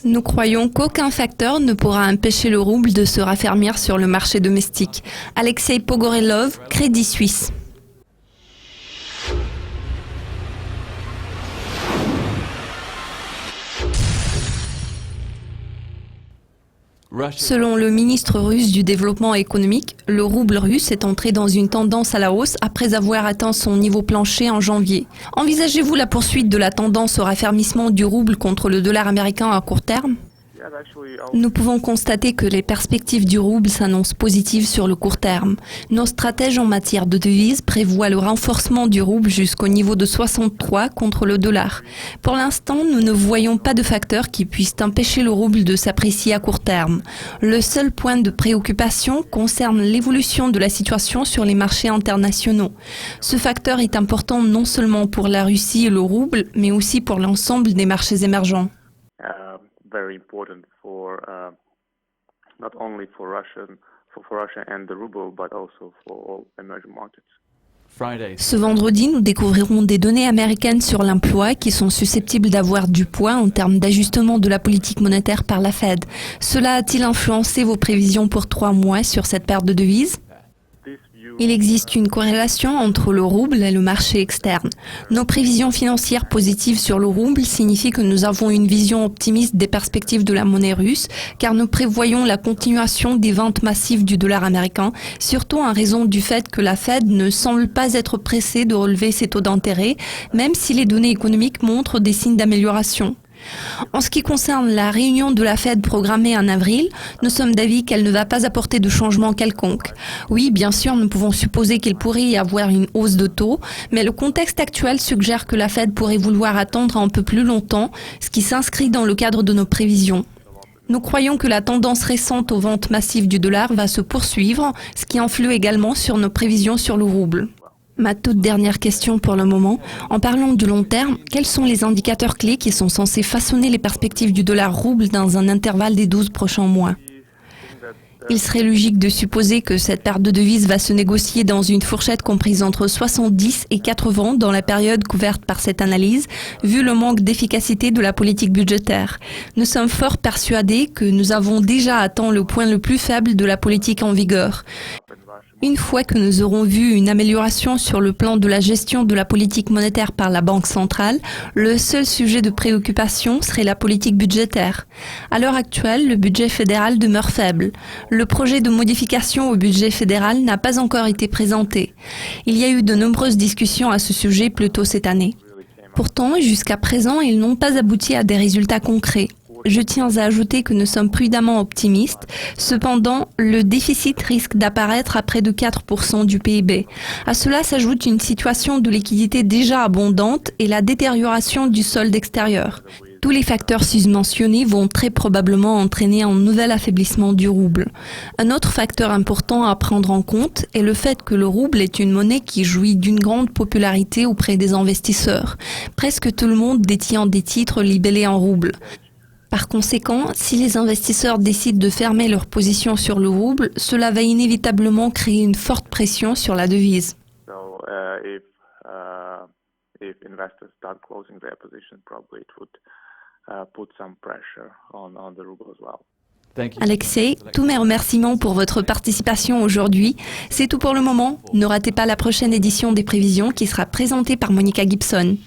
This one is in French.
Nous croyons qu'aucun facteur ne pourra empêcher le rouble de se raffermir sur le marché domestique. Alexei Pogorelov, Crédit Suisse. Selon le ministre russe du développement économique, le rouble russe est entré dans une tendance à la hausse après avoir atteint son niveau plancher en janvier. Envisagez-vous la poursuite de la tendance au raffermissement du rouble contre le dollar américain à court terme ? Nous pouvons constater que les perspectives du rouble s'annoncent positives sur le court terme. Nos stratèges en matière de devises prévoient le renforcement du rouble jusqu'au niveau de 63 contre le dollar. Pour l'instant, nous ne voyons pas de facteurs qui puissent empêcher le rouble de s'apprécier à court terme. Le seul point de préoccupation concerne l'évolution de la situation sur les marchés internationaux. Ce facteur est important non seulement pour la Russie et le rouble, mais aussi pour l'ensemble des marchés émergents. Very important for not only for Russia and the ruble, but also for all emerging markets. Ce vendredi, nous découvrirons des données américaines sur l'emploi qui sont susceptibles d'avoir du poids en termes d'ajustement de la politique monétaire par la Fed. Cela a-t-il influencé vos prévisions pour 3 mois sur cette paire de devises ? Il existe une corrélation entre le rouble et le marché externe. Nos prévisions financières positives sur le rouble signifient que nous avons une vision optimiste des perspectives de la monnaie russe, car nous prévoyons la continuation des ventes massives du dollar américain, surtout en raison du fait que la Fed ne semble pas être pressée de relever ses taux d'intérêt, même si les données économiques montrent des signes d'amélioration. En ce qui concerne la réunion de la Fed programmée en avril, nous sommes d'avis qu'elle ne va pas apporter de changement quelconque. Oui, bien sûr, nous pouvons supposer qu'il pourrait y avoir une hausse de taux, mais le contexte actuel suggère que la Fed pourrait vouloir attendre un peu plus longtemps, ce qui s'inscrit dans le cadre de nos prévisions. Nous croyons que la tendance récente aux ventes massives du dollar va se poursuivre, ce qui influe également sur nos prévisions sur le rouble. Ma toute dernière question pour le moment. En parlant du long terme, quels sont les indicateurs clés qui sont censés façonner les perspectives du dollar-rouble dans un intervalle des 12 prochains mois ? Il serait logique de supposer que cette paire de devises va se négocier dans une fourchette comprise entre 70 et 80 dans la période couverte par cette analyse, vu le manque d'efficacité de la politique budgétaire. Nous sommes fort persuadés que nous avons déjà atteint le point le plus faible de la politique en vigueur. Une fois que nous aurons vu une amélioration sur le plan de la gestion de la politique monétaire par la Banque centrale, le seul sujet de préoccupation serait la politique budgétaire. À l'heure actuelle, le budget fédéral demeure faible. Le projet de modification au budget fédéral n'a pas encore été présenté. Il y a eu de nombreuses discussions à ce sujet plus tôt cette année. Pourtant, jusqu'à présent, ils n'ont pas abouti à des résultats concrets. Je tiens à ajouter que nous sommes prudemment optimistes. Cependant, le déficit risque d'apparaître à près de 4% du PIB. À cela s'ajoute une situation de liquidité déjà abondante et la détérioration du solde extérieur. Tous les facteurs susmentionnés vont très probablement entraîner un nouvel affaiblissement du rouble. Un autre facteur important à prendre en compte est le fait que le rouble est une monnaie qui jouit d'une grande popularité auprès des investisseurs. Presque tout le monde détient des titres libellés en rouble. Par conséquent, si les investisseurs décident de fermer leur position sur le rouble, cela va inévitablement créer une forte pression sur la devise. If investors start closing their position, probably it would put some pressure on the ruble as well. Alexei, tous mes remerciements pour votre participation aujourd'hui. C'est tout pour le moment. Ne ratez pas la prochaine édition des prévisions qui sera présentée par Monica Gibson.